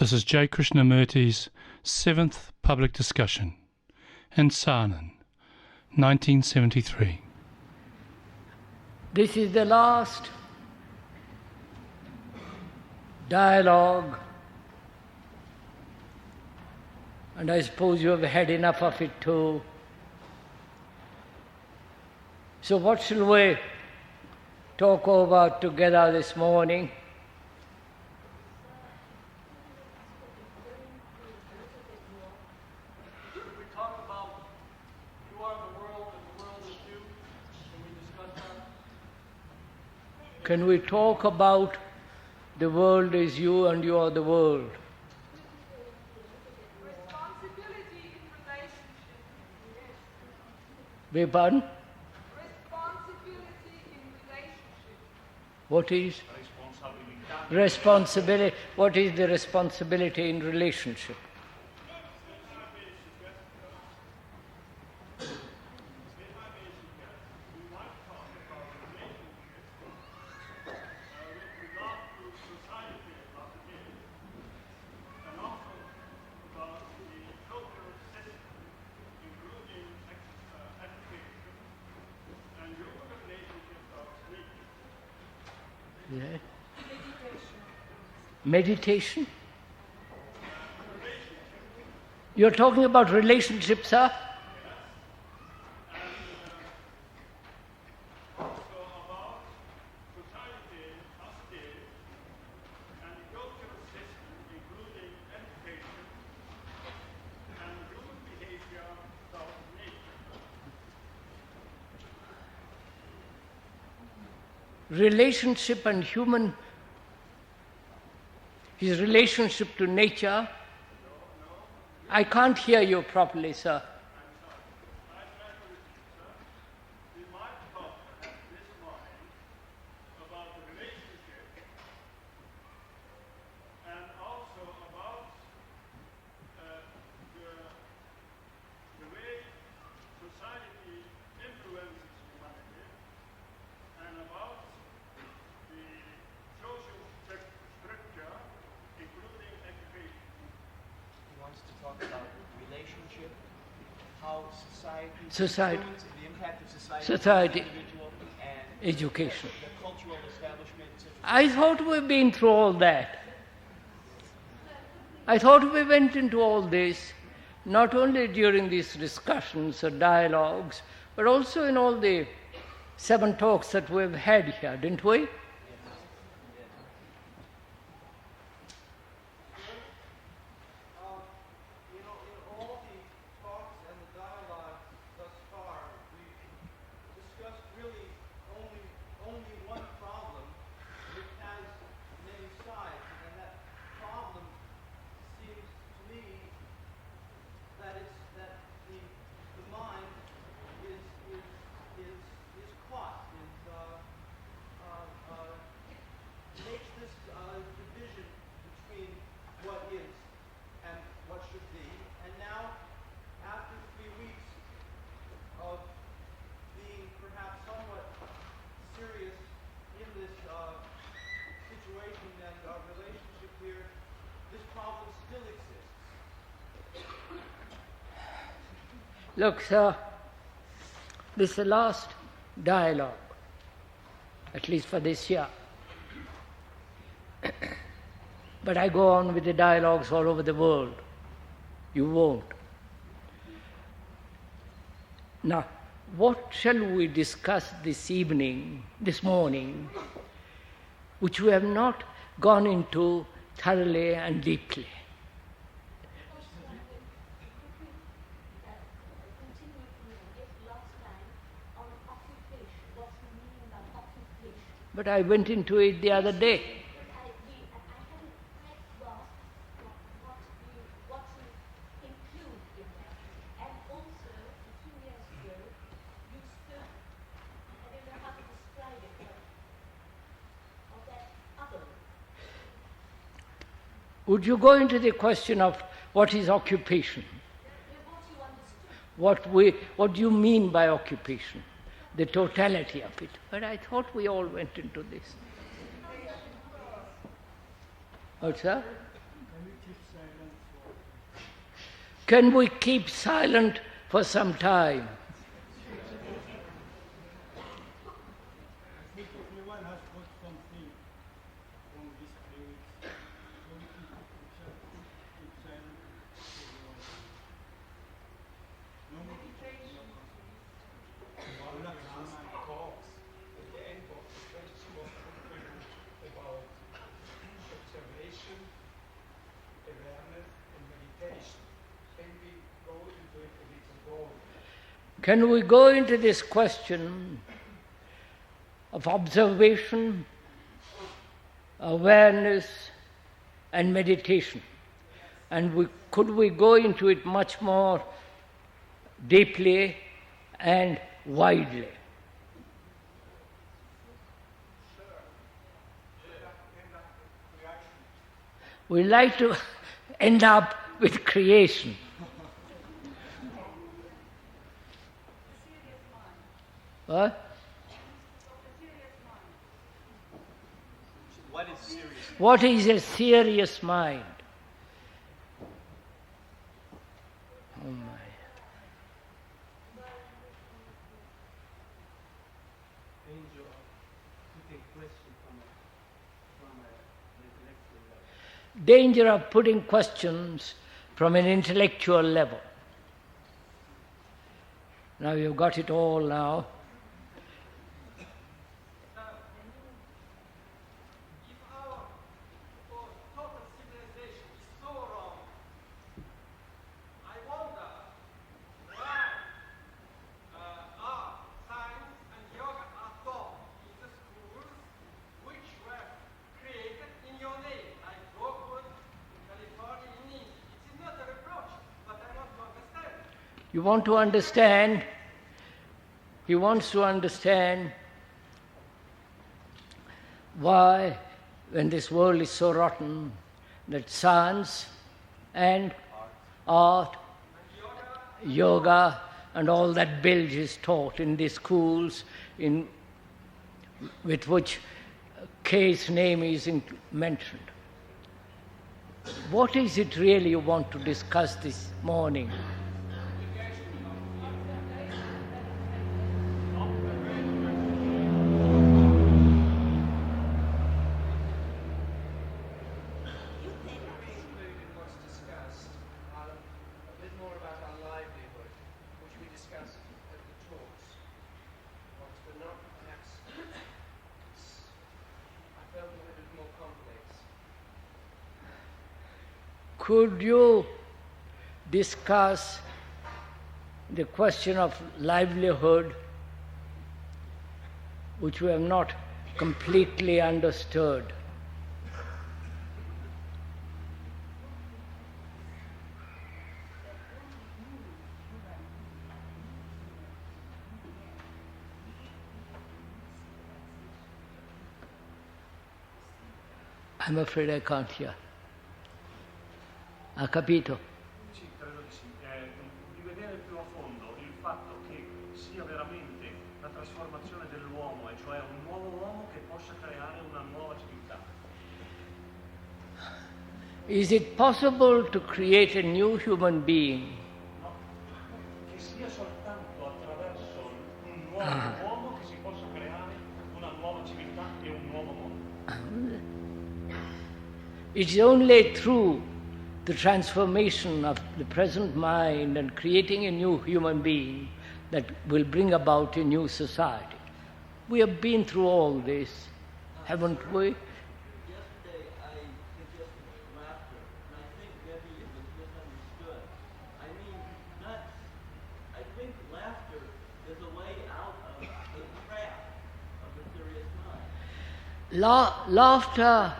This is J. Krishnamurti's 7th public discussion in Saanen, 1973. This is the last dialogue, and I suppose you have had enough of it too. So what shall we talk about together this morning? Can we talk about the world is you and you are the world? Responsibility in relationship. Beg pardon? Responsibility in relationship. What is? Responsibility. What is the responsibility in relationship? Yeah. Meditation? You're talking about relationships, sir? Relationship and human, his relationship to nature. I can't hear you properly, sir. Society, the impact of society, individual and education. The cultural establishment. I thought we've been through all that. I thought we went into all this, not only during these discussions or dialogues, but also in all the 7 talks that we've had here, didn't we? Look, sir, this is the last dialogue, at least for this year. But I go on with the dialogues all over the world. You won't. Now, what shall we discuss this morning, which we have not gone into thoroughly and deeply? But I went into it the other day. Would you go into the question of what is occupation? What do you mean by occupation? The totality of it. But I thought we all went into this. What's that? Can we Can we keep silent for some time? I think everyone has got something from this place, so we can keep silent for a while. No meditation. Talks at the end of the question was about observation, awareness, and meditation. Can we go into it a little more? Can we go into this question of observation, awareness, and meditation? And could we go into it much more deeply and widely? We like to end up with creation. What? What is serious? What is a serious mind? Oh my. Danger of putting question from an intellectual level. Danger of putting questions from an intellectual level. Now you've got it all now. If our total civilization is so wrong, I wonder why art, science, and yoga are taught in the schools which were created in your name, like Brookwood in California, in India. It is not a reproach, but I want to understand. You want to understand? He wants to understand why, when this world is so rotten, that science and art, yoga, and all that bilge is taught in these schools, with which K's name is mentioned. What is it really you want to discuss this morning? Included what's discussed, a bit more about our livelihood, which we discussed at the talks, but not perhaps, I felt a little bit more complex. Could you discuss the question of livelihood, which we have not completely understood? I'm afraid I can't hear. Ha capito? Sì, credo di sì. Di vedere più a fondo il fatto che sia veramente la trasformazione dell'uomo, e cioè un nuovo uomo che possa creare una nuova civiltà. Is it possible to create a new human being? No? Che sia soltanto attraverso un nuovo uomo che si possa creare una nuova civiltà e un nuovo mondo. It's only through the transformation of the present mind and creating a new human being that will bring about a new society. We have been through all this, haven't we? Yesterday I suggested laughter, and I think maybe it was misunderstood. I think laughter is a way out of the trap of a serious mind. Laughter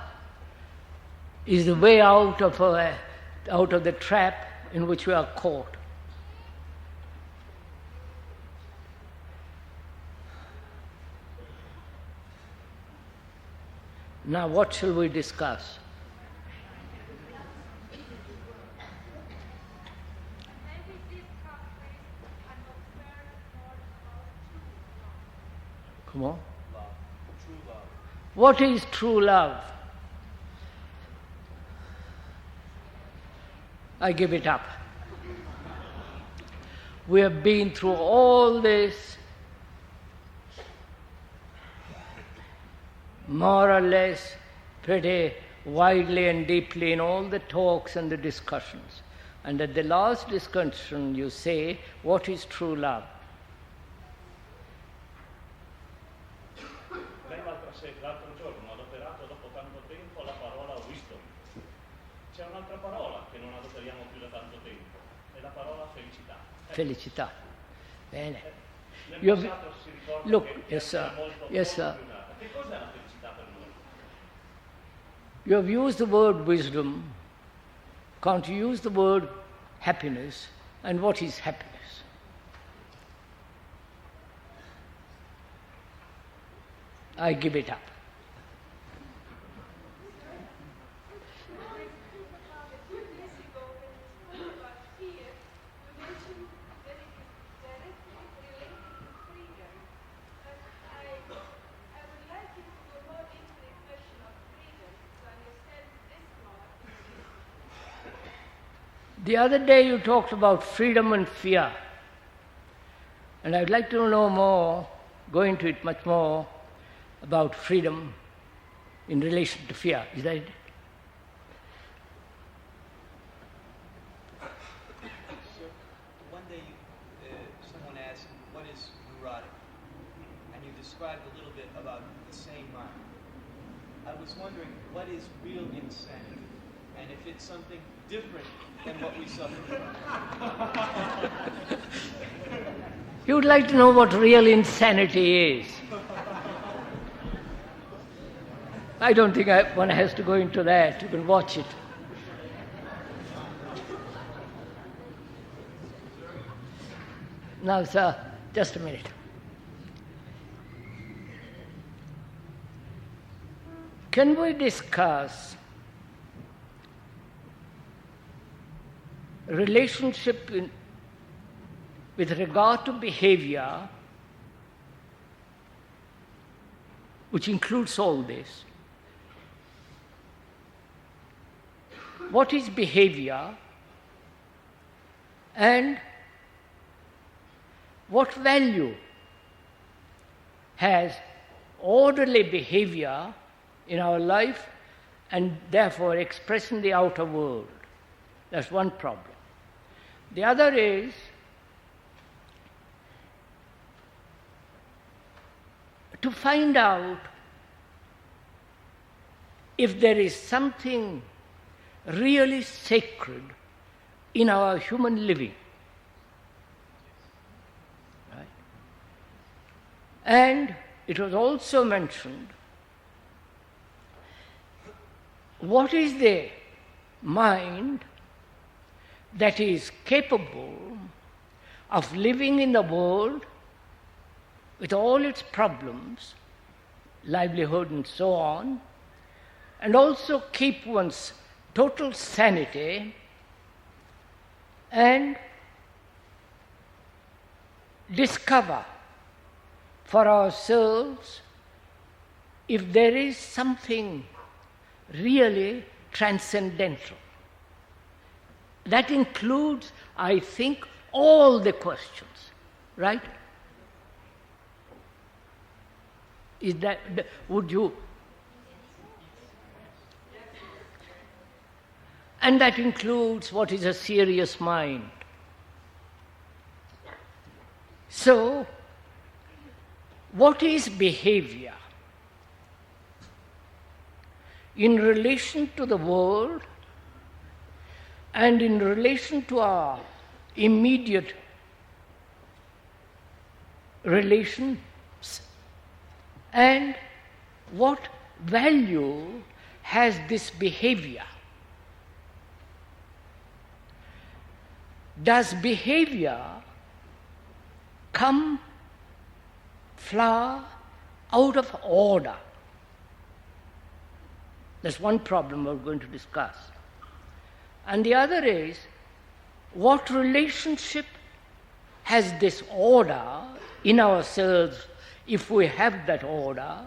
is the way out of the trap in which we are caught. Now, what shall we discuss? Maybe discuss this and observe more about Come on. Love, true love. What is true love? I give it up. We have been through all this more or less pretty widely and deeply in all the talks and the discussions. And at the last discussion you say, what is true love? L'altro giorno ho adoperato dopo tanto tempo la parola wisdom. C'è un'altra parola che non adoperiamo più da tanto tempo, è la parola felicità. Felicità. Bene. Nel passato si ricorda Look, che yes, sir. era molto Yes, sir. più nata. Che cos'è la felicità per noi? You have used the word wisdom. Can't you use the word happiness? And what is happiness? I give it up. The other day you talked about freedom and fear. And I'd like to know more, go into it much more, about freedom in relation to fear. Is that it? So, one day someone asked, what is neurotic? And you described a little bit about the sane mind. I was wondering, what is real insanity? And if it's something different than what we suffer from. You would like to know what real insanity is. I don't think one has to go into that. You can watch it. Now, sir, just a minute. Can we discuss relationship with regard to behavior, which includes all this? What is behavior and what value has orderly behavior in our life and therefore expressed in the outer world? That's one problem. The other is to find out if there is something really sacred in our human living. Right? And it was also mentioned, what is the mind that is capable of living in the world with all its problems, livelihood and so on, and also keep one's total sanity and discover for ourselves if there is something really transcendental. That includes, I think, all the questions, right? Is that, would you? And that includes what is a serious mind. So, what is behavior in relation to the world and in relation to our immediate relations, and what value has this behavior? Does behavior come, flower out of order? That's one problem we're going to discuss. And the other is, what relationship has this order in ourselves, if we have that order,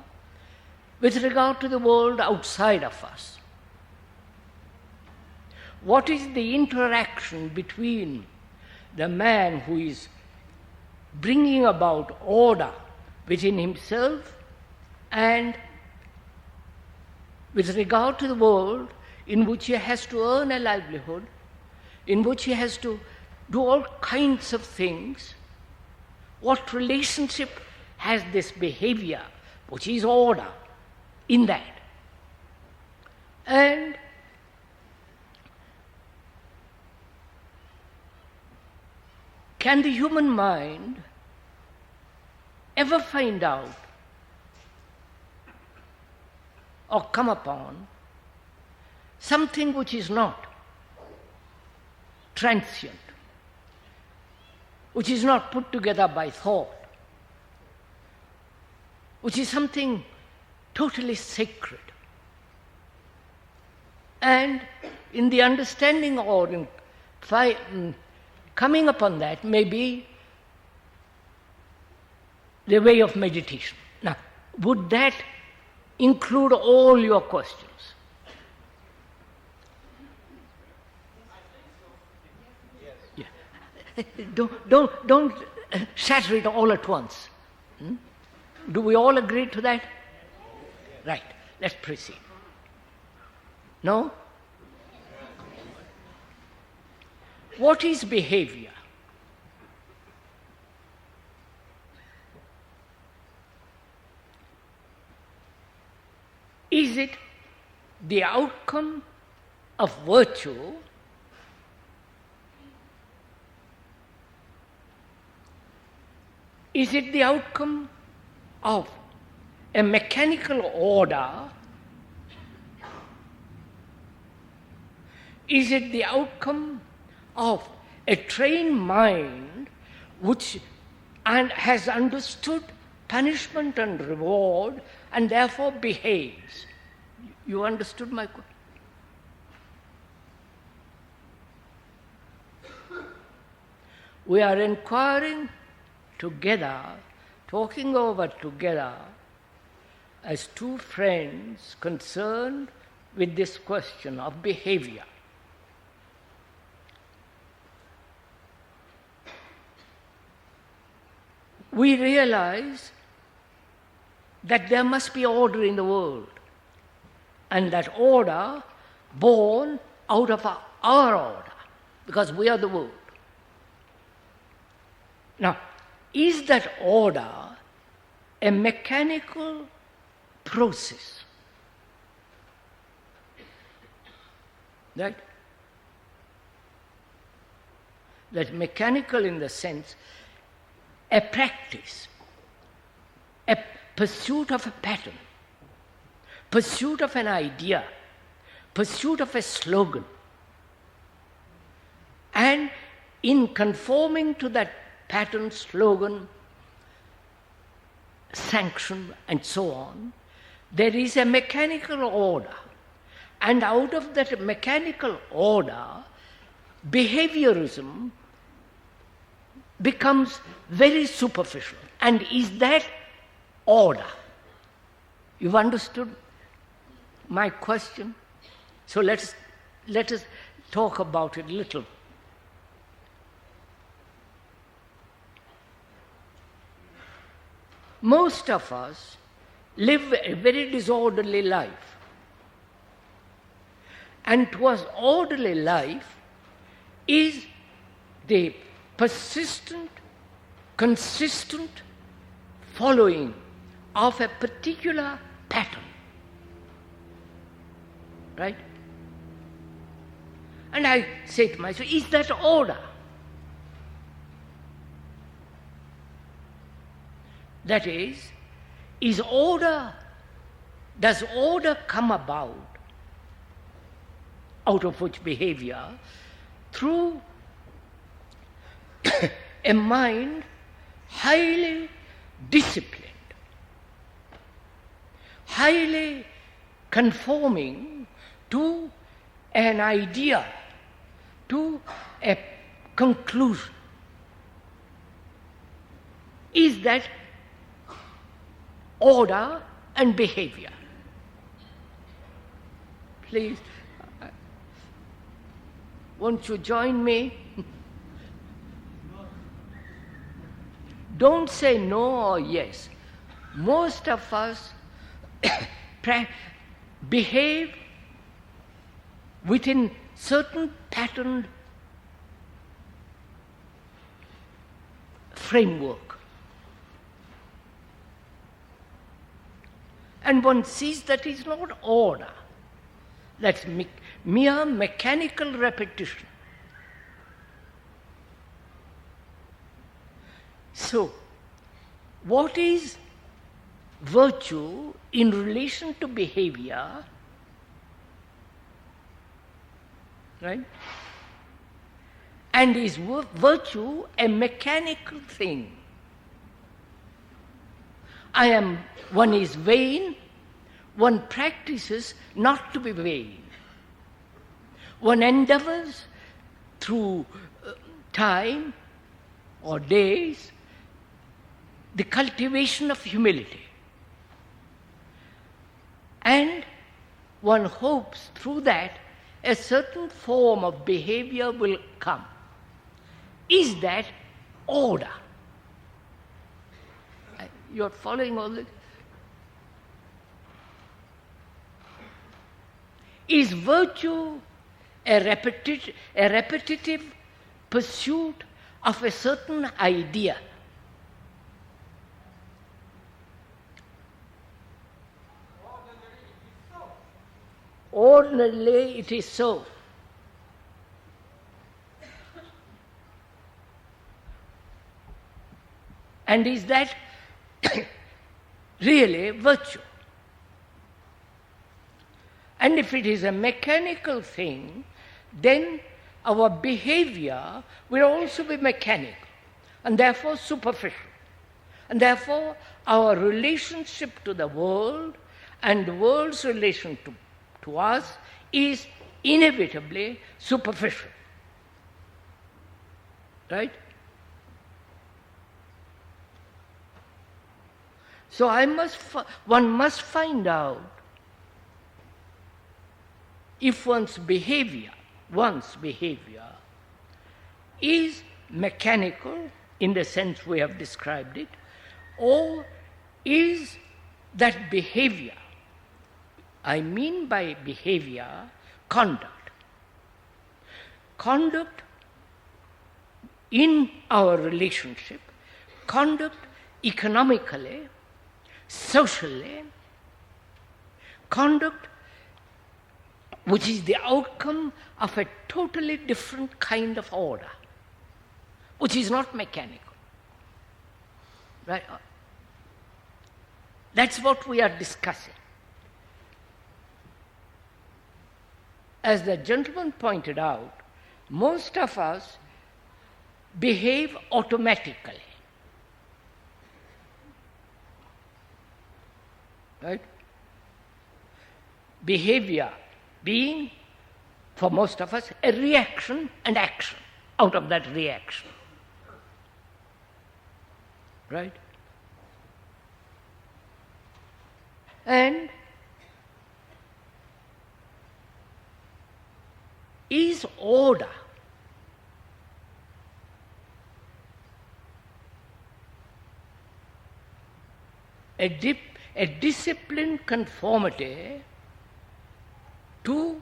with regard to the world outside of us? What is the interaction between the man who is bringing about order within himself and with regard to the world in which he has to earn a livelihood, in which he has to do all kinds of things? What relationship has this behavior, which is order, in that? And can the human mind ever find out or come upon something which is not transient, which is not put together by thought, which is something totally sacred? And in the understanding or in coming upon that may be the way of meditation. Now, would that include all your questions? Yeah. Don't shatter it all at once. Do we all agree to that? Right. Let's proceed. No? What is behavior? Is it the outcome of virtue? Is it the outcome of a mechanical order? Is it the outcome of a trained mind which has understood punishment and reward and therefore behaves? You understood my question? We are inquiring together, talking over together as two friends concerned with this question of behavior. We realize that there must be order in the world, and that order born out of our order, because we are the world. Now, is that order a mechanical process? Right? That mechanical in the sense, a practice, a pursuit of a pattern, pursuit of an idea, pursuit of a slogan. And in conforming to that pattern, slogan, sanction, and so on, there is a mechanical order. And out of that mechanical order, behaviorism becomes very superficial. And is that order? You've understood my question? So let us talk about it a little. Most of us live a very disorderly life. And towards orderly life is the persistent, consistent following of a particular pattern. Right? And I say to myself, is that order? That is order, does order come about out of which behavior through a mind highly disciplined, highly conforming to an idea, to a conclusion? Is that order and behavior? Please. Won't you join me? Don't say no or yes. Most of us behave within certain patterned framework. And one sees that is not order. That's mere mechanical repetition. So, what is virtue in relation to behavior? Right? And is virtue a mechanical thing? One is vain, one practices not to be vain. One endeavors through time or days the cultivation of humility. And one hopes through that a certain form of behavior will come. Is that order? You're following all this? Is virtue a repetitive pursuit of a certain idea? Ordinarily it is so. And is that really virtue? And if it is a mechanical thing, then our behavior will also be mechanical and therefore superficial. And therefore our relationship to the world and the world's relation to us is inevitably superficial. Right? So one must find out if one's behavior is mechanical in the sense we have described it, or is that behavior, I mean by behavior, conduct. Conduct in our relationship, conduct economically, socially, conduct which is the outcome of a totally different kind of order, which is not mechanical. Right? That's what we are discussing. As the gentleman pointed out, most of us behave automatically. Right? Behavior being, for most of us, a reaction and action out of that reaction. Right? And is order a disciplined conformity to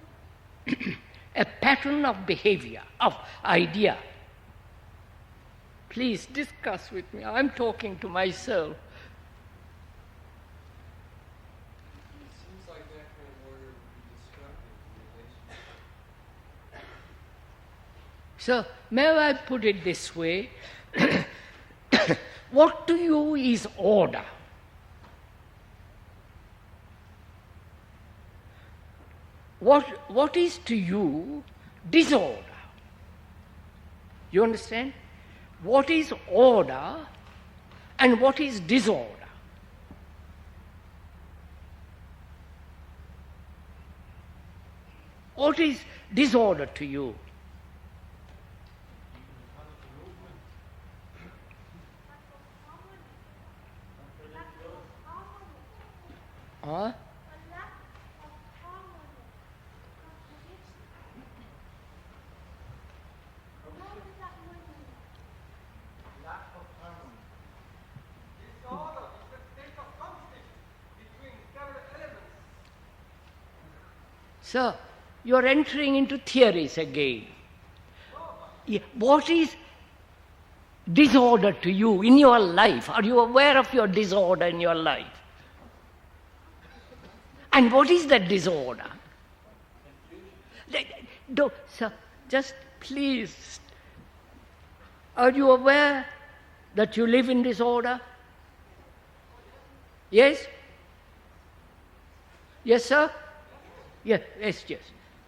a pattern of behavior, of idea? Please discuss with me. I'm talking to myself. It seems like that kind of order would be destructive to relationship. So, may I put it this way? What to you is order? What is to you disorder? You understand? What is order and what is disorder? What is disorder to you? Huh? Sir, you're entering into theories again. What is disorder to you in your life? Are you aware of your disorder in your life? And what is that disorder? Sir, just please. Are you aware that you live in disorder? Yes? Yes, sir? Yes.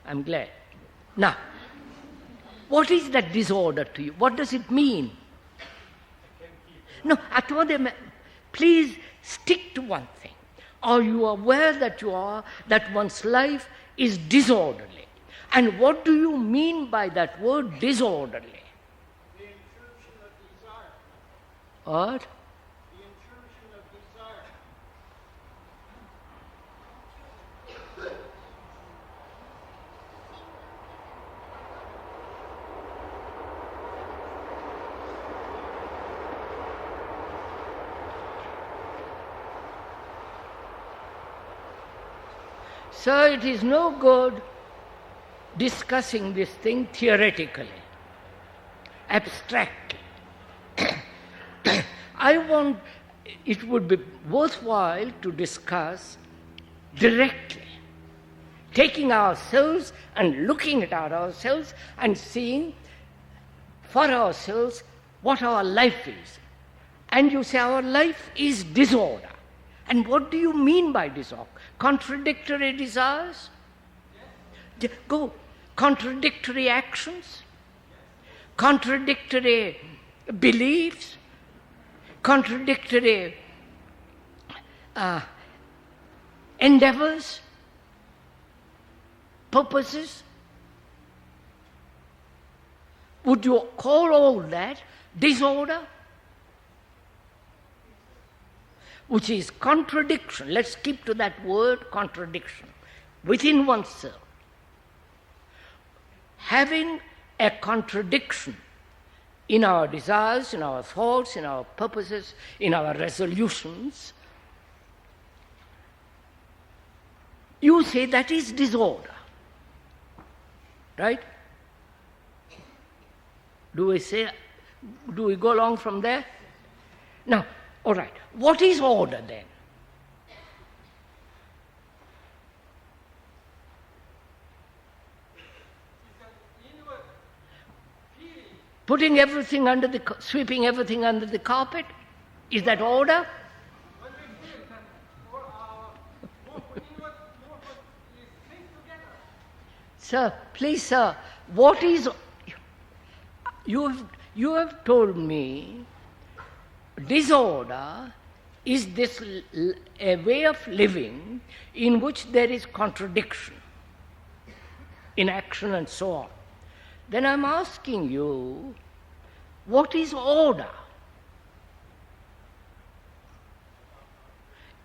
I'm glad. Now, what is that disorder to you? What does it mean? No, I told them, please stick to one thing. Are you aware that that one's life is disorderly? And what do you mean by that word disorderly? The intrusion of desire. What? The intrusion of desire. Sir, it is no good discussing this thing theoretically, abstractly. It would be worthwhile to discuss directly, taking ourselves and looking at ourselves and seeing for ourselves what our life is. And you say our life is disorder. And what do you mean by disorder? Contradictory desires? Go. Contradictory actions? Contradictory beliefs? Contradictory endeavors? Purposes? Would you call all that disorder? Which is contradiction. Let's keep to that word, contradiction, within oneself. Having a contradiction in our desires, in our thoughts, in our purposes, in our resolutions, you say that is disorder. Right? Do we go along from there? Now, all right. What is order then? Putting everything sweeping everything under the carpet? Is that order? Sir, please, sir, what is... You have told me disorder is a way of living in which there is contradiction in action and so on. Then I'm asking you, what is order?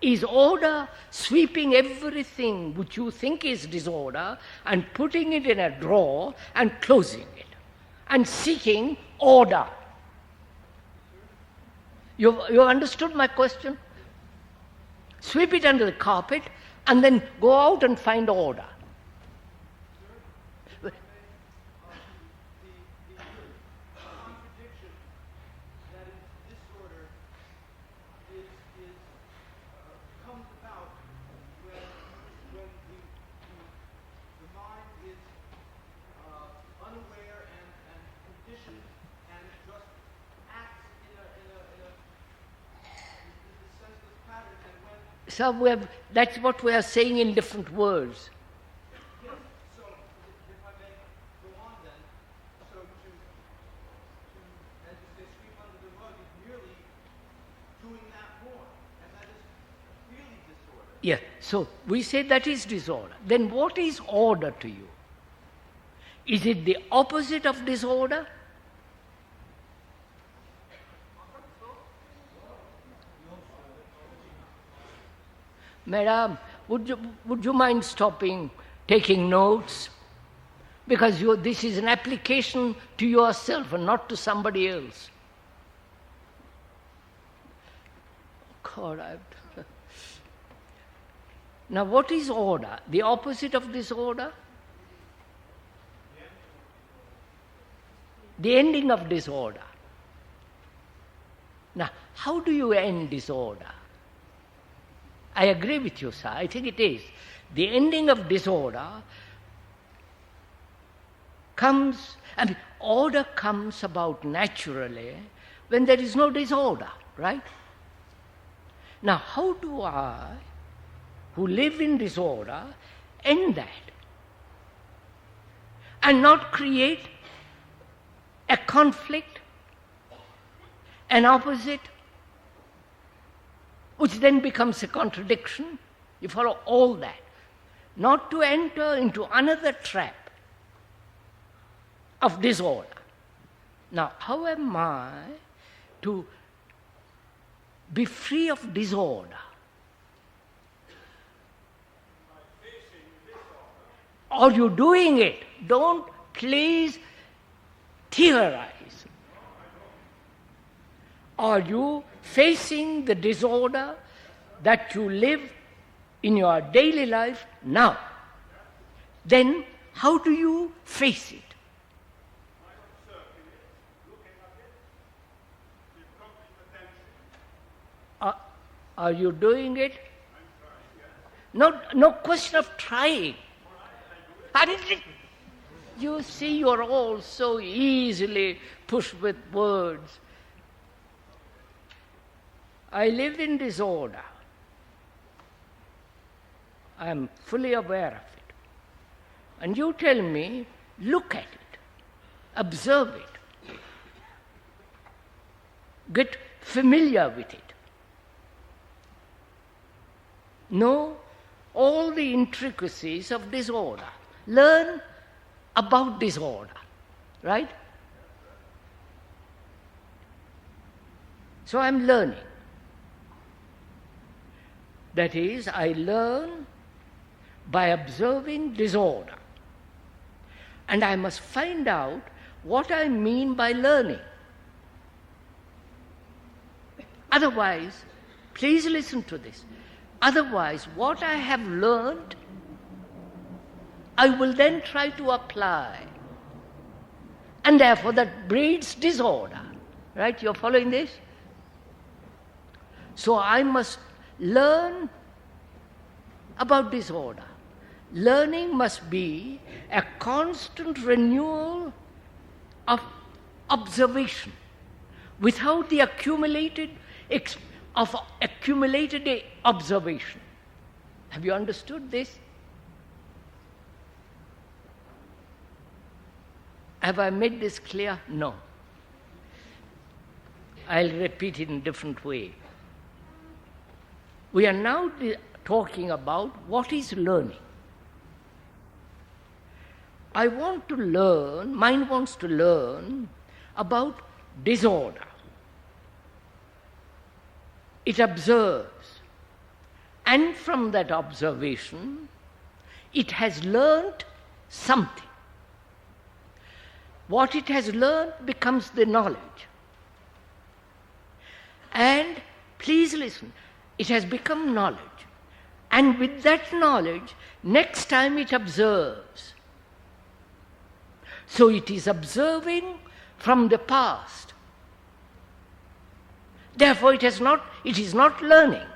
Is order sweeping everything which you think is disorder and putting it in a drawer and closing it and seeking order? You understood my question? Sweep it under the carpet and then go out and find order. The contradiction that is disorder comes about when the mind is unaware and conditioned and just acts in a senseless pattern, and when... So that's what we are saying in different words. Yes, so if I may go on then, so to as you say, sweep under the rug is merely doing that more, and that is really disorder. Yeah, so we say that is disorder. Then what is order to you? Is it the opposite of disorder? Madam, would you mind stopping, taking notes? Because this is an application to yourself and not to somebody else. God, Now what is order? The opposite of disorder? The ending of disorder. Now, how do you end disorder? I agree with you, sir. I think it is. The ending of disorder comes, order comes about naturally when there is no disorder, right? Now, how do I, who live in disorder, end that? And not create a conflict, an opposite, which then becomes a contradiction. You follow all that. Not to enter into another trap of disorder. Now, how am I to be free of disorder? Are you doing it? Don't please theorize. Are you facing the disorder that you live in your daily life now? Then how do you face it? Are you doing it? No question of trying. You see, you're all so easily pushed with words. I live in disorder. I am fully aware of it. And you tell me, look at it, observe it, get familiar with it. Know all the intricacies of disorder. Learn about disorder, right? So I'm learning. That is, I learn by observing disorder. And I must find out what I mean by learning. Otherwise, please listen to this. Otherwise, what I have learned, I will then try to apply. And therefore, that breeds disorder. Right? You're following this? So I must learn about disorder. Learning must be a constant renewal of observation without the accumulated observation. Have you understood this? Have I made this clear? No. I'll repeat it in a different way. We are now talking about what is learning. Mind wants to learn about disorder. It observes. And from that observation, it has learned something. What it has learned becomes the knowledge. And please listen, it has become knowledge. And with that knowledge, next time it observes. So it is observing from the past. Therefore, it is not learning.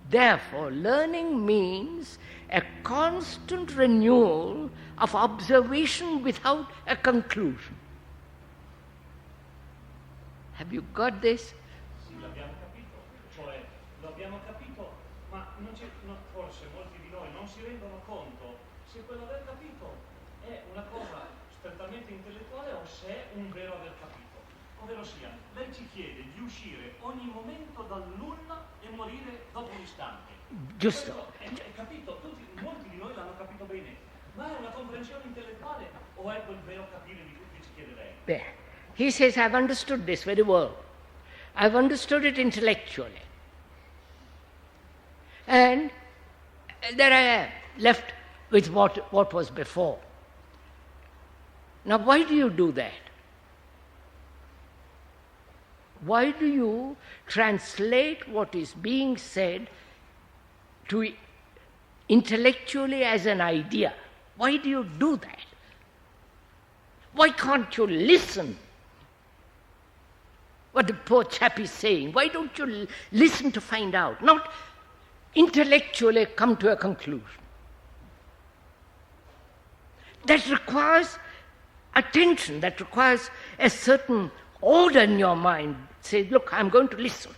Therefore, learning means a constant renewal of observation without a conclusion. Have you got this? Sì, l'abbiamo capito, cioè lo abbiamo capito, ma forse molti di noi non si rendono conto se quell'aver capito è una cosa strettamente intellettuale o se è un vero aver capito. Ovvero sia, lei ci chiede di uscire ogni momento dal nulla e morire dopo un istante. Giusto. È capito, molti di noi l'hanno capito bene, ma è una comprensione intellettuale o è quel vero capire di cui ci chiede lei? Beh. He says, I've understood this very well. I've understood it intellectually. And there I am, left with what was before. Now, why do you do that? Why do you translate what is being said to intellectually as an idea. Why do you do that? Why can't you listen? What the poor chap is saying. Why don't you listen to find out? Not intellectually come to a conclusion. That requires attention, that requires a certain order in your mind. Say, look, I'm going to listen.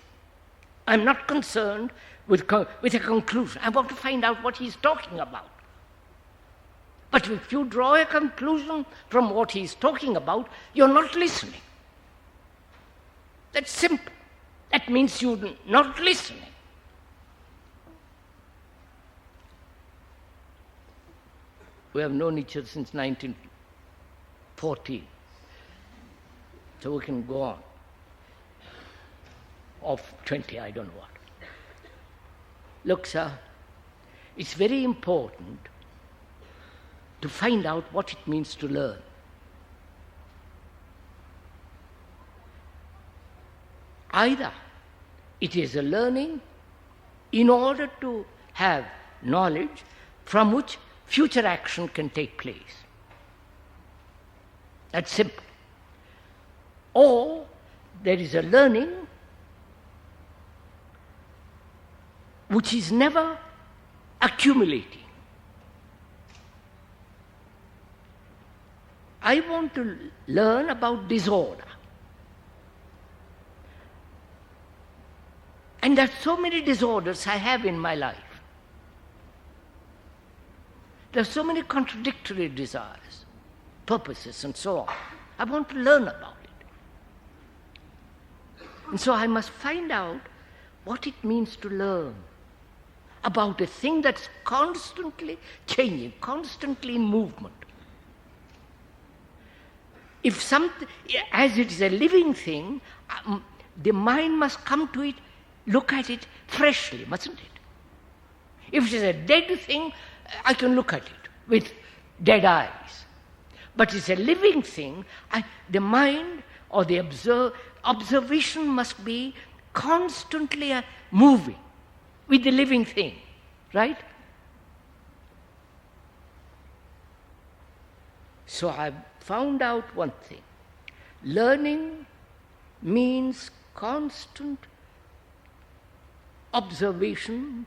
I'm not concerned with a conclusion. I want to find out what he's talking about. But if you draw a conclusion from what he's talking about, you're not listening. That's simple. That means you're not listening. We have known each other since 1914. So we can go on. Of 20, I don't know what. Look, sir, it's very important to find out what it means to learn. Either it is a learning in order to have knowledge from which future action can take place. That's simple. Or there is a learning which is never accumulating. I want to learn about disorder. And there are so many disorders I have in my life. There are so many contradictory desires, purposes, and so on. I want to learn about it. And so I must find out what it means to learn about a thing that's constantly changing, constantly in movement. If something, as it is a living thing, the mind must come to it, look at it freshly, mustn't it? If it is a dead thing, I can look at it with dead eyes. But it's a living thing, the mind or the observation must be constantly moving with the living thing, right? So I've found out one thing. Learning means constant observation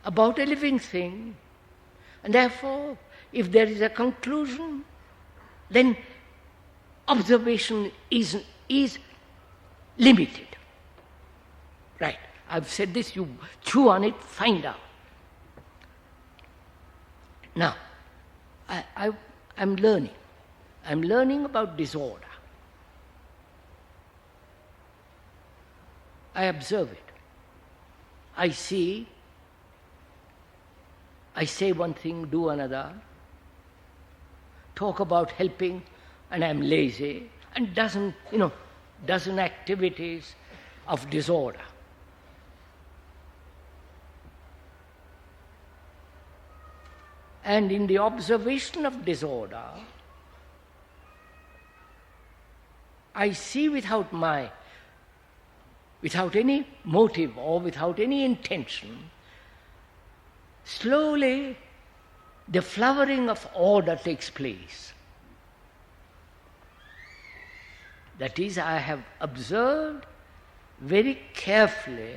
about a living thing, and therefore, if there is a conclusion, then observation is limited. Right. I've said this, you chew on it, find out. Now, I'm learning. I'm learning about disorder. I observe it. I see, I say one thing, do another, talk about helping, and I'm lazy, and dozen activities of disorder. And in the observation of disorder, I see without any motive or without any intention, slowly the flowering of order takes place. That is, I have observed very carefully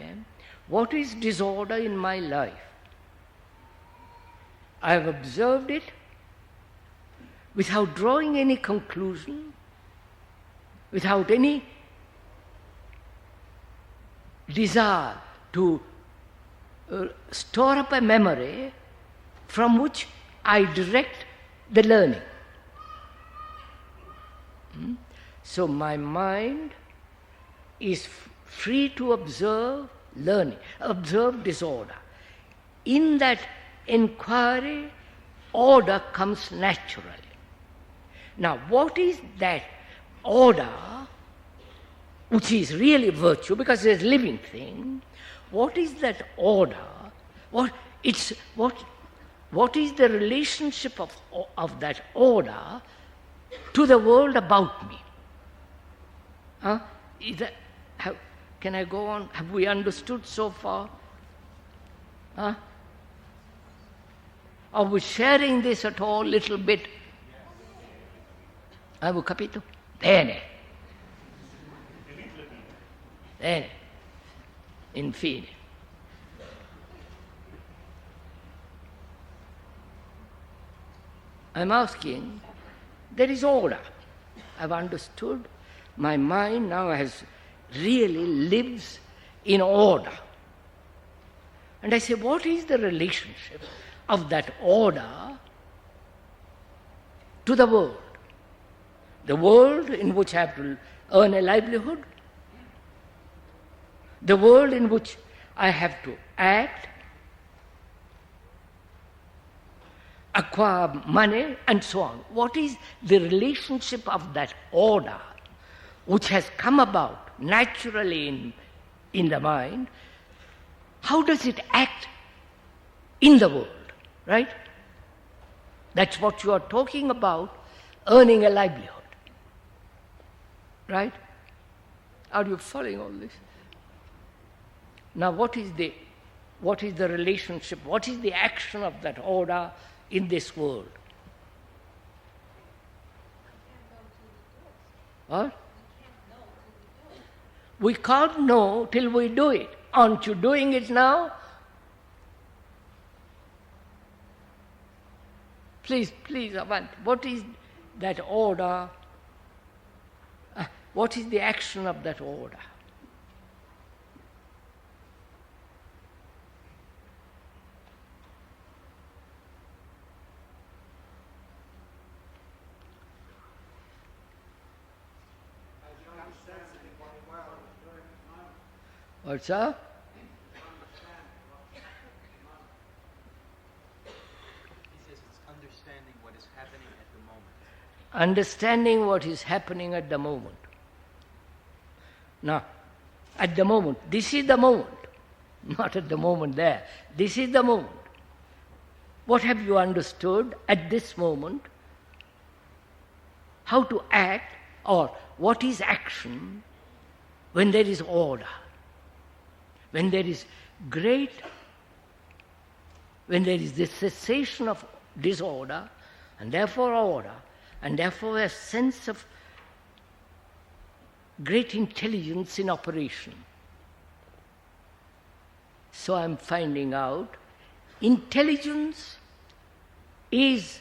what is disorder in my life. I have observed it without drawing any conclusion, without any desire to store up a memory from which I direct the learning. So my mind is free to observe learning, observe disorder. In that inquiry, order comes naturally. Now, what is that order, which is really virtue, because it's a living thing? What is that order? What is the relationship of that order to the world about me? Can I go on? Have we understood so far? Huh? Are we sharing this at all, little bit? Avevo capito? Bene. Bene. Infine. I'm asking, there is order. I've understood. My mind now really lives in order. And I say, what is the relationship of that order to the world? The world in which I have to earn a livelihood, the world in which I have to act, acquire money, and so on. What is the relationship of that order which has come about naturally in the mind? How does it act in the world, right? That's what you are talking about, earning a livelihood, right? Are you following all this? Now what is the relationship, what is the action of that order in this world? What? We can't know till we do it. Aren't you doing it now? Please, Avant, what is that order? What is the action of that order? What's that? He says it's understanding what is happening at the moment. Understanding what is happening at the moment. Now, at the moment, this is the moment, not at the moment there. This is the moment. What have you understood at this moment? How to act, or what is action when there is order? When there is when there is the cessation of disorder, and therefore order, and therefore a sense of great intelligence in operation. So I'm finding out intelligence is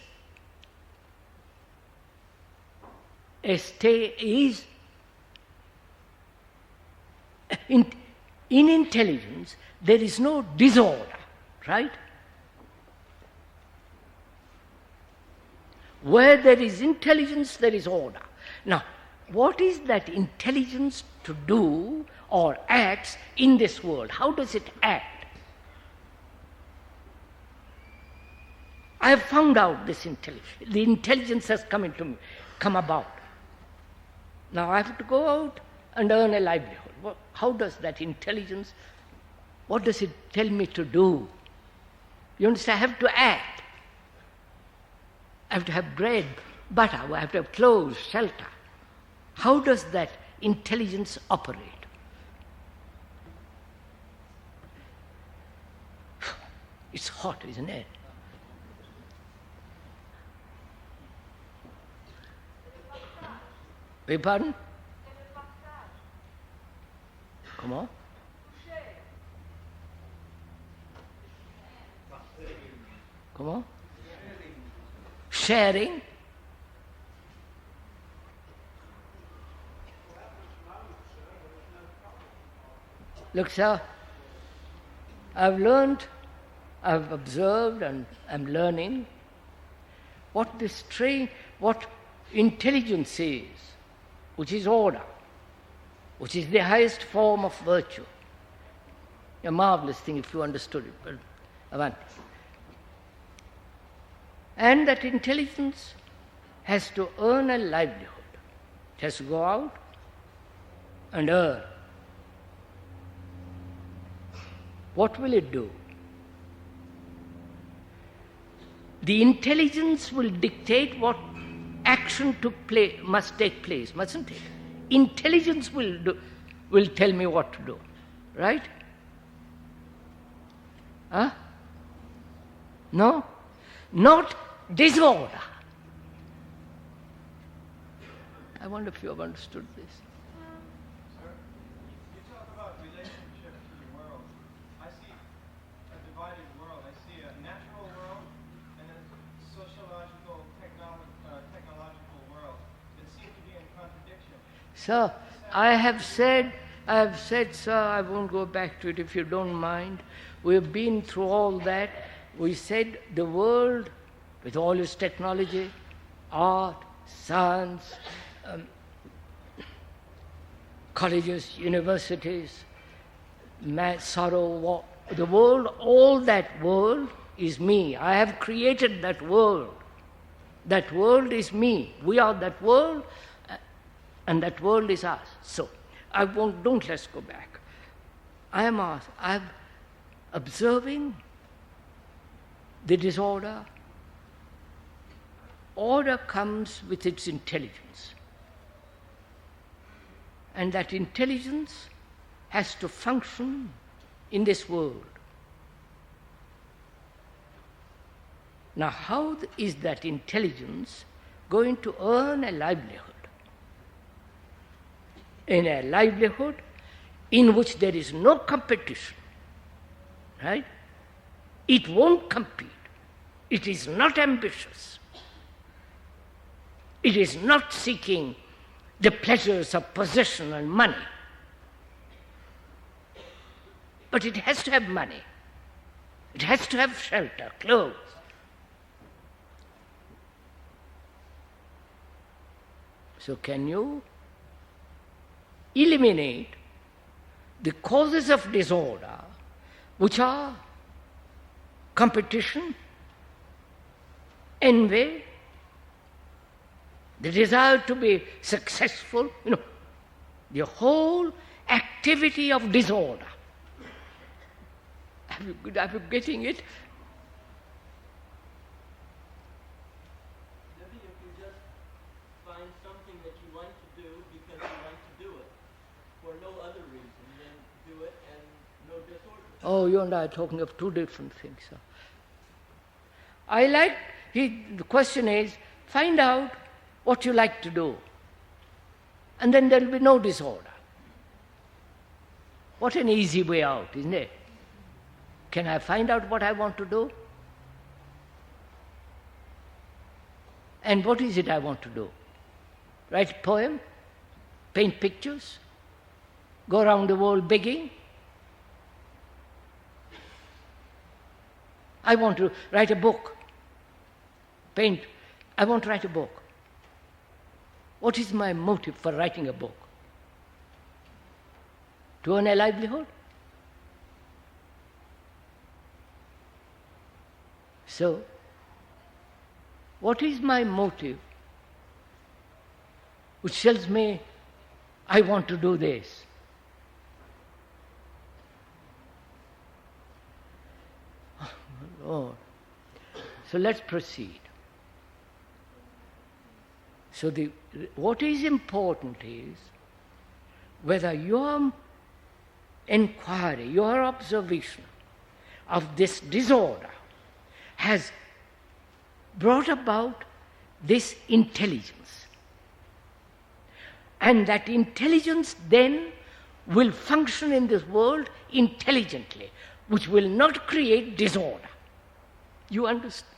in intelligence there is no disorder, right? Where there is intelligence, there is order. Now, what is that intelligence to do or acts in this world? How does it act? I have found out this intelligence. The intelligence has come about. Now I have to go out and earn a livelihood. How does that intelligence, what does it tell me to do? You understand? I have to act. I have to have bread, butter, I have to have clothes, shelter. How does that intelligence operate? It's hot, isn't it? Beg pardon? Comment? Comment? Sharing. Look, sir, I've learned, I've observed, and I'm learning what intelligence is, which is order, which is the highest form of virtue. A marvelous thing if you understood it, but avanti. And that intelligence has to earn a livelihood. It has to go out and earn. What will it do? The intelligence will dictate what action must take place, mustn't it? Intelligence will tell me what to do, right? Huh? No? Not disorder. I wonder if you have understood this. Sir, you talk about relationship to the world. I see a divided world. I see a natural world and a sociological, technological world that seem to be in contradiction. Sir, I have said, sir, I won't go back to it if you don't mind. We've been through all that. We said the world, with all its technology, art, science, colleges, universities, sorrow, the world, all that world is me. I have created that world. That world is me. We are that world, and that world is us. So, don't let's go back. I'm observing the disorder. Order comes with its intelligence. And that intelligence has to function in this world. Now, how is that intelligence going to earn a livelihood? In a livelihood in which there is no competition, right? It won't compete. It is not ambitious. It is not seeking the pleasures of possession and money. But it has to have money. It has to have shelter, clothes. So can you eliminate the causes of disorder, which are competition, envy, the desire to be successful, the whole activity of disorder. Are you getting it? Maybe if you just find something that you want to do because you want to do it, for no other reason, then do it and no disorder. Oh, you and I are talking of two different things. Sir. The question is, find out what you like to do, and then there will be no disorder. What an easy way out, isn't it? Can I find out what I want to do? And what is it I want to do? Write a poem? Paint pictures? Go around the world begging? I want to write a book. I want to write a book. What is my motive for writing a book? To earn a livelihood? So, what is my motive which tells me I want to do this? Oh, Lord. So let's proceed. So what is important is whether your inquiry, your observation of this disorder has brought about this intelligence. And that intelligence then will function in this world intelligently, which will not create disorder. You understand?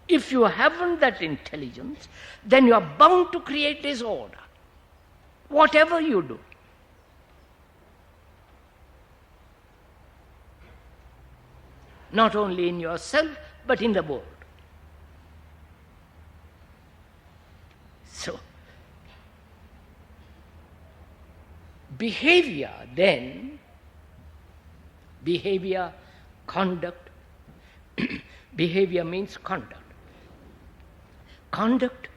If you haven't that intelligence, then you are bound to create disorder, whatever you do. Not only in yourself, but in the world. So, behavior then, conduct, behavior means conduct. Conduct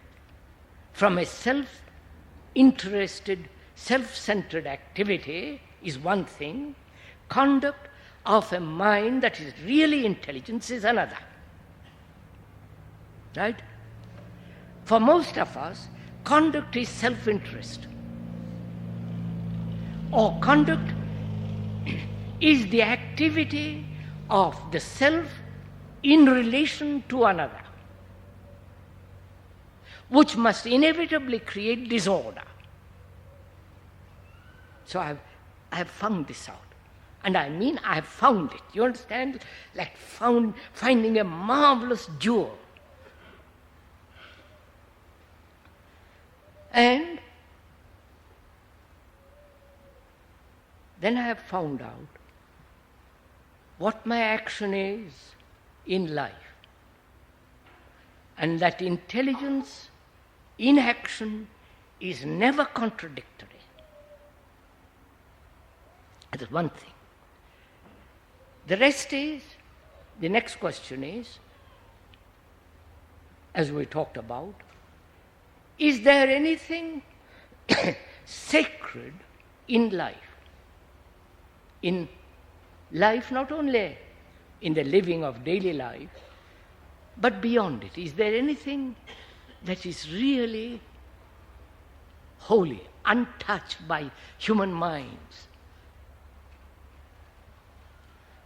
from a self-interested, self-centered activity is one thing. Conduct of a mind that is really intelligence is another. Right? For most of us, conduct is self-interest. Or conduct is the activity of the self in relation to another, which must inevitably create disorder. So I have found this out. And I mean I have found it. You understand? Like finding a marvelous jewel. And then I have found out what my action is in life. And that intelligence in action is never contradictory. That is one thing. The rest is, the next question is, as we talked about, is there anything sacred in life? In life, not only in the living of daily life, but beyond it. Is there anything that is really holy, untouched by human minds?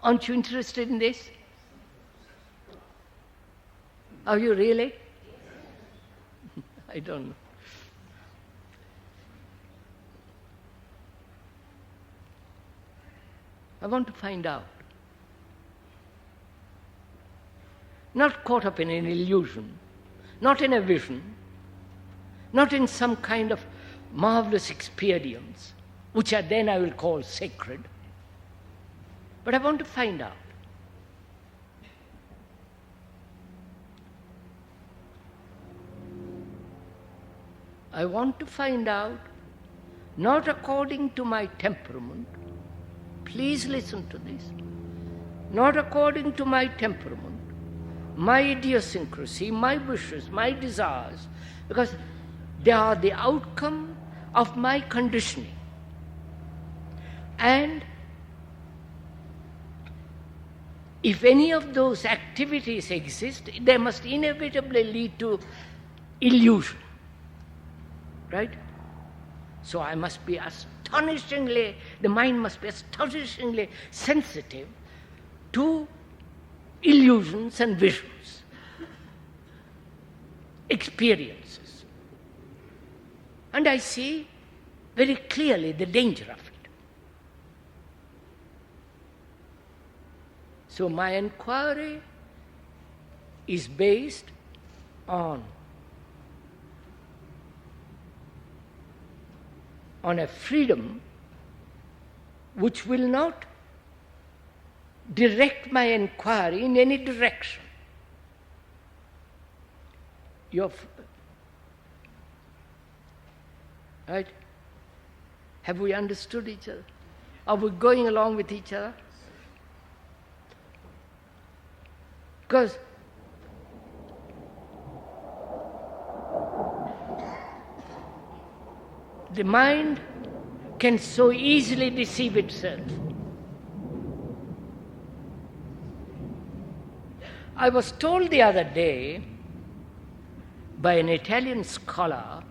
Aren't you interested in this? Are you really? I don't know. I want to find out. Not caught up in an illusion, not in a vision, not in some kind of marvelous experience, which then I will call sacred, but I want to find out. I want to find out, not according to my temperament, please listen to this, not according to my temperament, my idiosyncrasy, my wishes, my desires, because they are the outcome of my conditioning. And if any of those activities exist, they must inevitably lead to illusion. Right? So I must be the mind must be astonishingly sensitive to illusions and visions, experiences. And I see very clearly the danger of it. So my inquiry is based on a freedom which will not direct my inquiry in any direction. Right? Have we understood each other? Are we going along with each other? Because the mind can so easily deceive itself. I was told the other day by an Italian scholar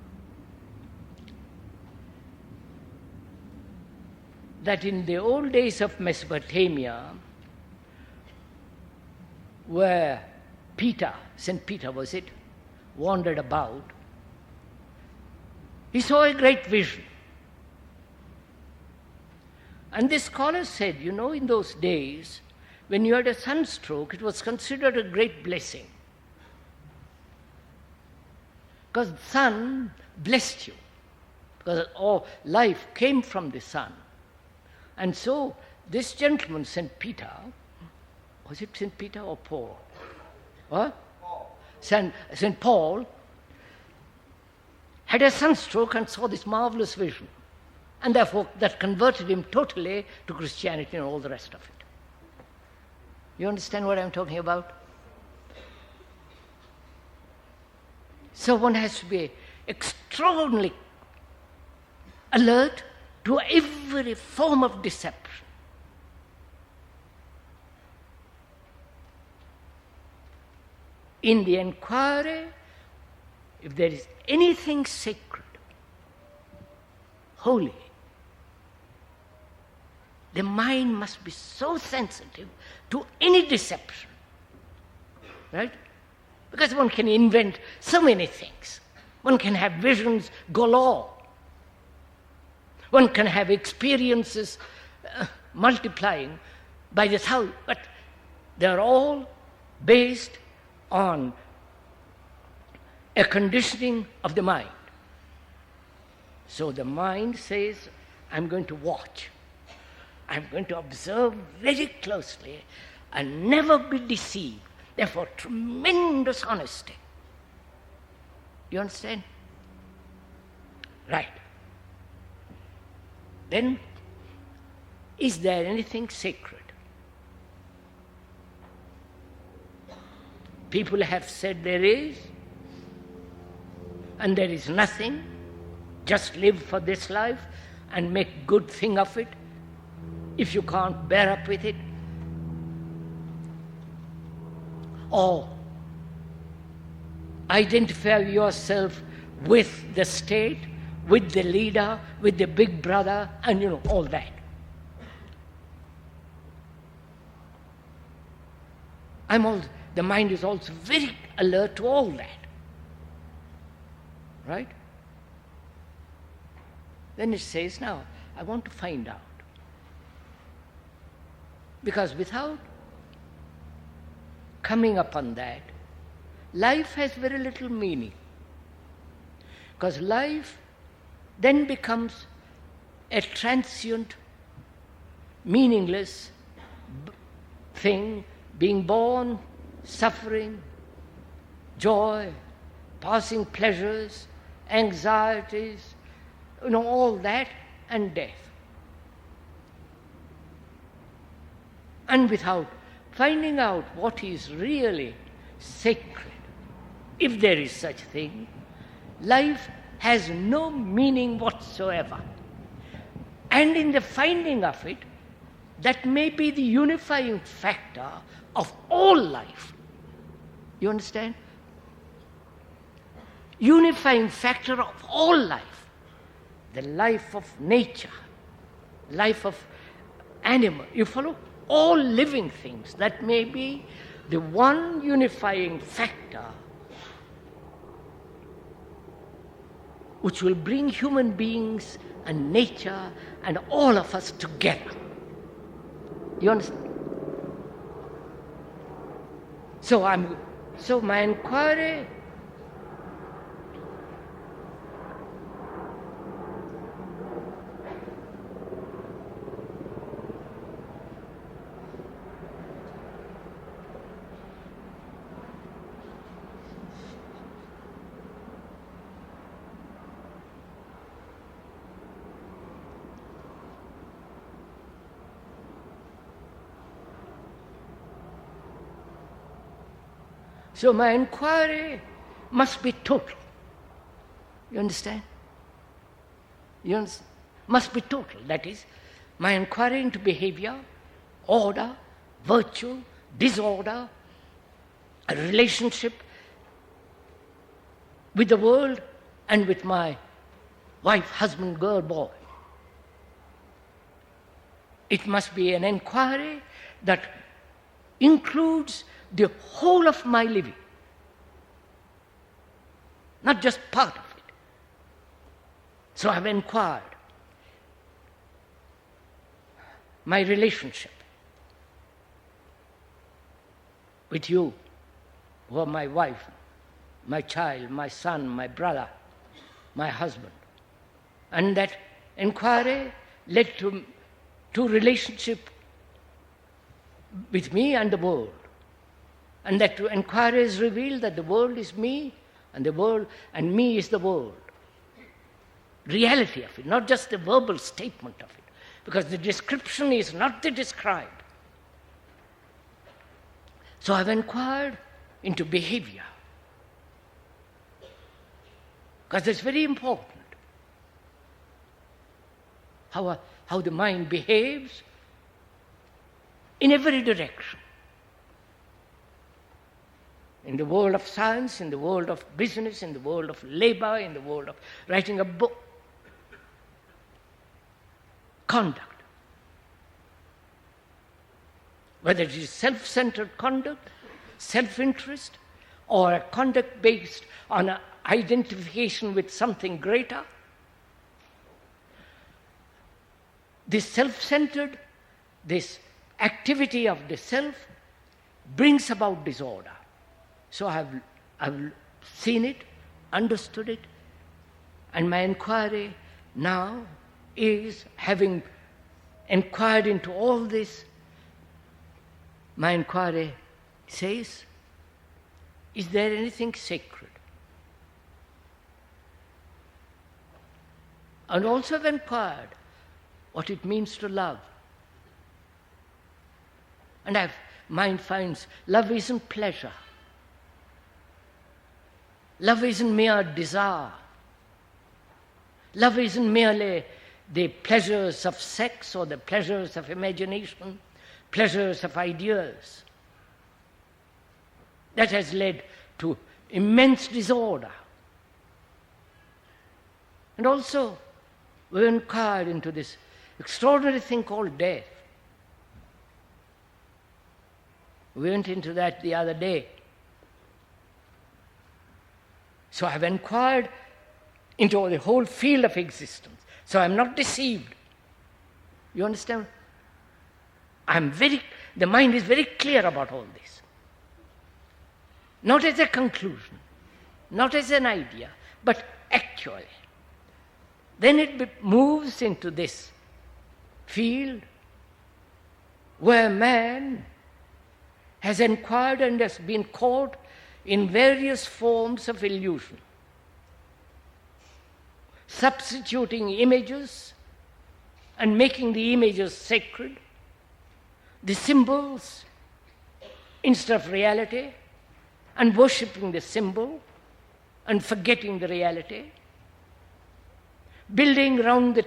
that in the old days of Mesopotamia, where St. Peter was it, wandered about, he saw a great vision. And this scholar said, in those days, when you had a sunstroke, it was considered a great blessing. Because the sun blessed you. Because all life came from the sun. And so this gentleman, St. Peter, was it St. Peter or Paul? What? Paul. St. Paul had a sunstroke and saw this marvelous vision. And therefore that converted him totally to Christianity and all the rest of it. You understand what I'm talking about? So one has to be extraordinarily alert to every form of deception. In the inquiry, if there is anything sacred, holy, The mind must be so sensitive to any deception, right? Because one can invent so many things. One can have visions galore. One can have experiences multiplying by the thousand, but they're all based on a conditioning of the mind. So the mind says, I'm going to watch. I'm going to observe very closely and never be deceived. Therefore, tremendous honesty. You understand? Right. Then, is there anything sacred? People have said there is, and there is nothing. Just live for this life and make good thing of it. If you can't bear up with it, or identify yourself with the state, with the leader, with the big brother, and all that. The mind is also very alert to all that. Right? Then it says, now, I want to find out. Because without coming upon that, life has very little meaning. Because life then becomes a transient, meaningless thing, being born, suffering, joy, passing pleasures, anxieties, all that, and death. And without finding out what is really sacred, if there is such thing, life has no meaning whatsoever. And in the finding of it, that may be the unifying factor of all life. You understand? Unifying factor of all life. The life of nature, life of animal. You follow? All living things. That may be the one unifying factor which will bring human beings and nature and all of us together. You understand? So my inquiry must be total. You understand? Must be total. That is, my inquiry into behavior, order, virtue, disorder, a relationship with the world and with my wife, husband, girl, boy. It must be an inquiry that includes the whole of my living, not just part of it. So I've inquired my relationship with you, who are my wife, my child, my son, my brother, my husband. And that inquiry led to relationship with me and the world. And that inquiry has revealed that the world is me, and the world and me is the world. Reality of it, not just the verbal statement of it, because the description is not the described. So I've inquired into behavior, because it's very important how the mind behaves in every direction. In the world of science, in the world of business, in the world of labor, in the world of writing a book. Conduct. whether it is self-centered conduct, self-interest, or a conduct based on an identification with something greater. This self-centered, this activity of the self brings about disorder. So I've seen it, understood it, and my inquiry now is, having inquired into all this, my inquiry says, is there anything sacred? And also I've inquired what it means to love. And mind finds love isn't pleasure. Love isn't mere desire. Love isn't merely the pleasures of sex or the pleasures of imagination, pleasures of ideas. That has led to immense disorder. And also, we inquired into this extraordinary thing called death. We went into that the other day. So I've inquired into the whole field of existence. So I'm not deceived. You understand? The mind is very clear about all this. Not as a conclusion, not as an idea, but actually. Then it moves into this field where man has inquired and has been caught in various forms of illusion, substituting images and making the images sacred, the symbols instead of reality, and worshipping the symbol and forgetting the reality, building around the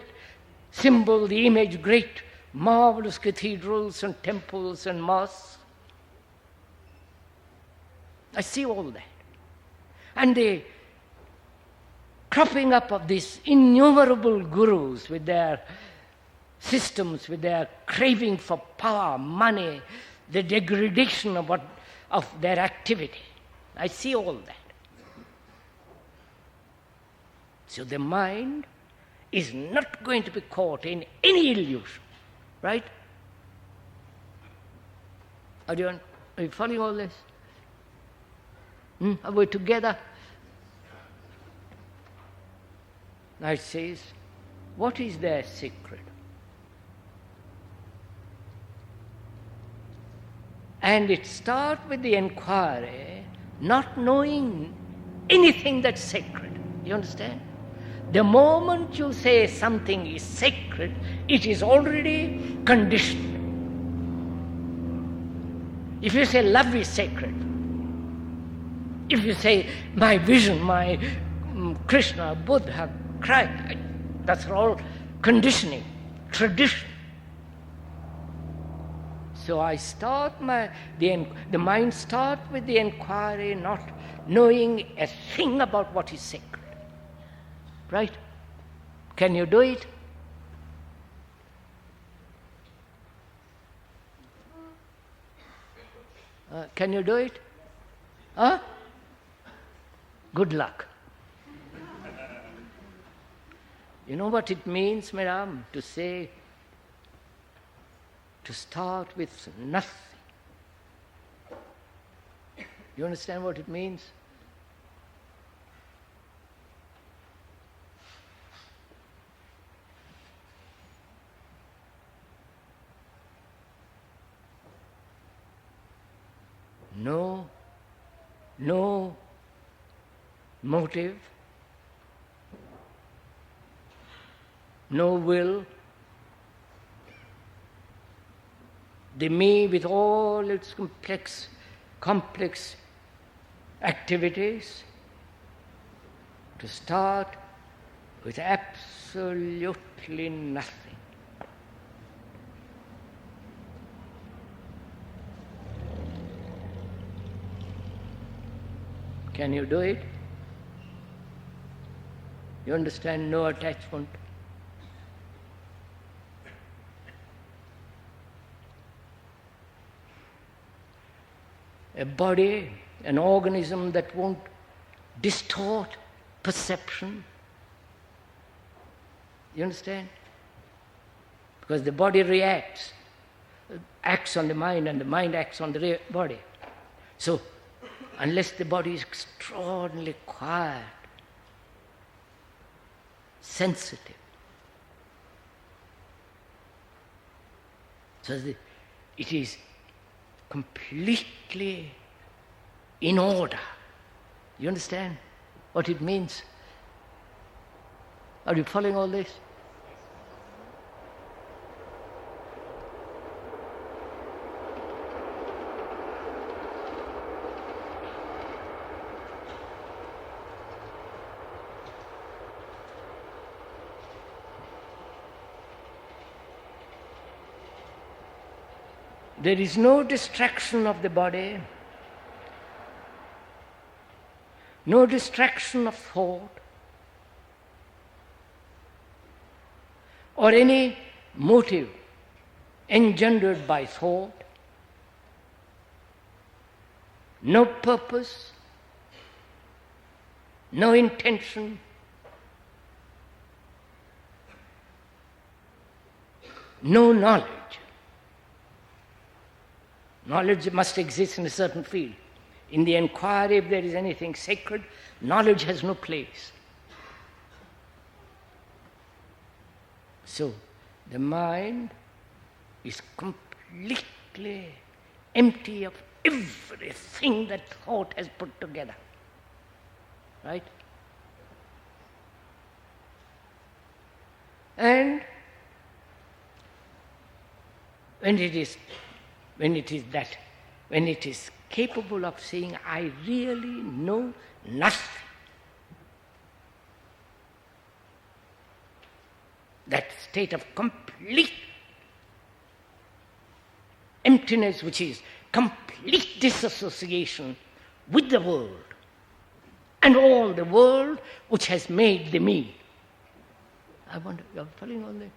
symbol, the image, great marvelous cathedrals and temples and mosques. I see all that. And the cropping up of these innumerable gurus with their systems, with their craving for power, money, the degradation of their activity. I see all that. So the mind is not going to be caught in any illusion, right? Are you following all this? Are we together? Now it says, what is their secret? And it starts with the inquiry, not knowing anything that's sacred. You understand? The moment you say something is sacred, it is already conditioned. If you say love is sacred, if you say my vision, my Krishna, Buddha, Christ, that's all conditioning, tradition. So I start the mind starts with the inquiry, not knowing a thing about what is sacred. Right? Can you do it? Can you do it? Huh? Good luck. You know what it means, madam, to say, to start with nothing. You understand what it means? No motive, no will. The me with all its complex activities, to start with absolutely nothing. Can you do it? You understand? No attachment. a body, an organism that won't distort perception. You understand? Because the body acts on the mind, and the mind acts on the body. So, unless the body is extraordinarily quiet, sensitive, so it is completely in order. You understand what it means? Are you following all this? There is no distraction of the body, no distraction of thought, or any motive engendered by thought, no purpose, no intention, no knowledge. Knowledge must exist in a certain field. In the inquiry, if there is anything sacred, knowledge has no place. So, the mind is completely empty of everything that thought has put together. Right? And when it is capable of saying, I really know nothing, that state of complete emptiness, which is complete disassociation with the world and all the world which has made the me. I wonder, you are following all that?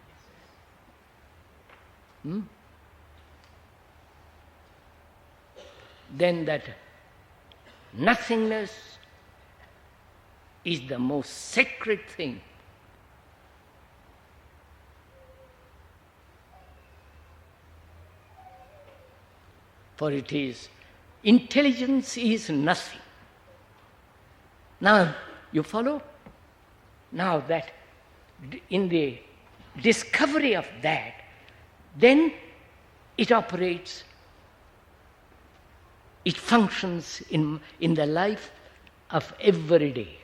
Then that nothingness is the most sacred thing. For it is, intelligence is nothing. Now, you follow? Now that in the discovery of that, then it operates, it functions in the life of every day.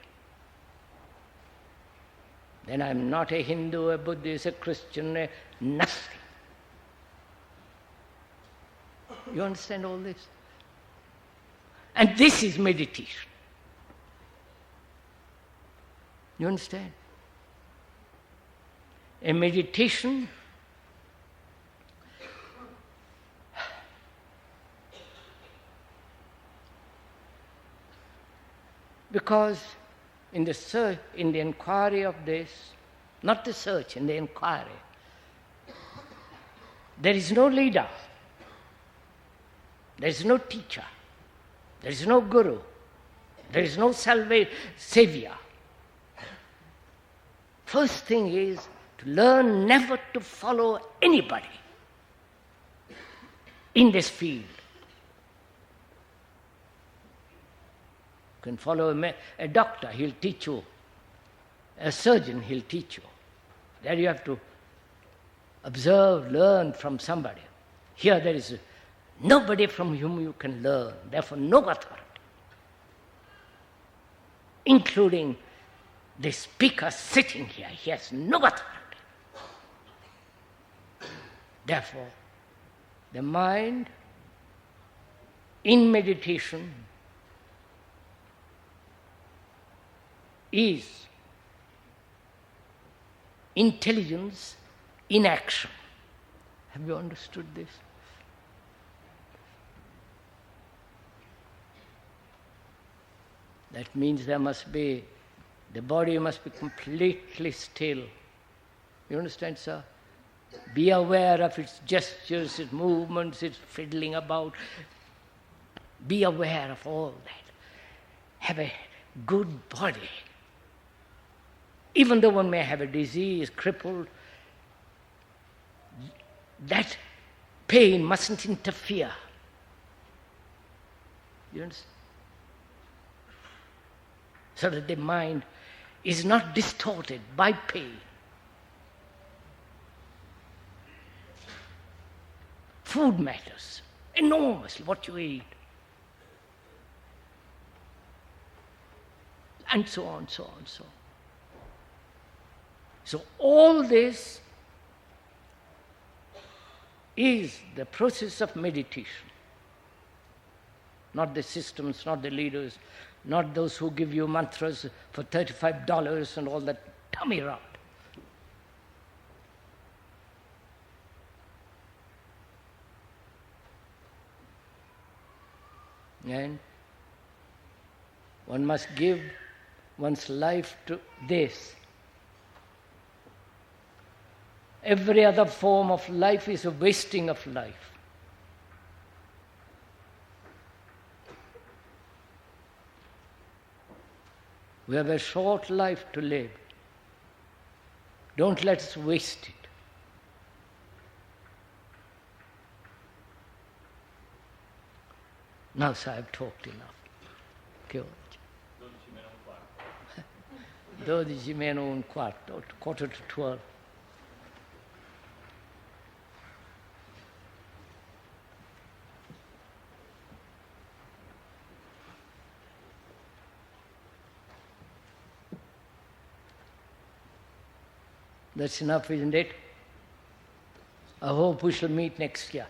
Then I'm not a Hindu, a Buddhist, a Christian, nothing. You understand all this? And this is meditation. You understand? A meditation because in the inquiry of this, not the search, in the inquiry, there is no leader, there is no teacher, there is no guru, there is no savior. First thing is to learn never to follow anybody in this field. You can follow a doctor, he'll teach you. A surgeon, he'll teach you. There you have to observe, learn from somebody. Here there is nobody from whom you can learn, therefore no authority, including the speaker sitting here. He has no authority. Therefore, the mind in meditation is intelligence in action. Have you understood this? That means the body must be completely still. You understand, sir? Be aware of its gestures, its movements, its fiddling about. Be aware of all that. Have a good body. Even though one may have a disease, crippled, that pain mustn't interfere. You understand? So that the mind is not distorted by pain. Food matters enormously, what you eat. And so on, so on, so on. So all this is the process of meditation. Not the systems, not the leaders, not those who give you mantras for $35 and all that tummy rot. And one must give one's life to this. Every other form of life is a wasting of life. We have a short life to live. Don't let us waste it. Now, sir, I've talked enough. Che ora c'è? 12 meno un quarto, quarter to 12. That's enough, isn't it? I hope we shall meet next year.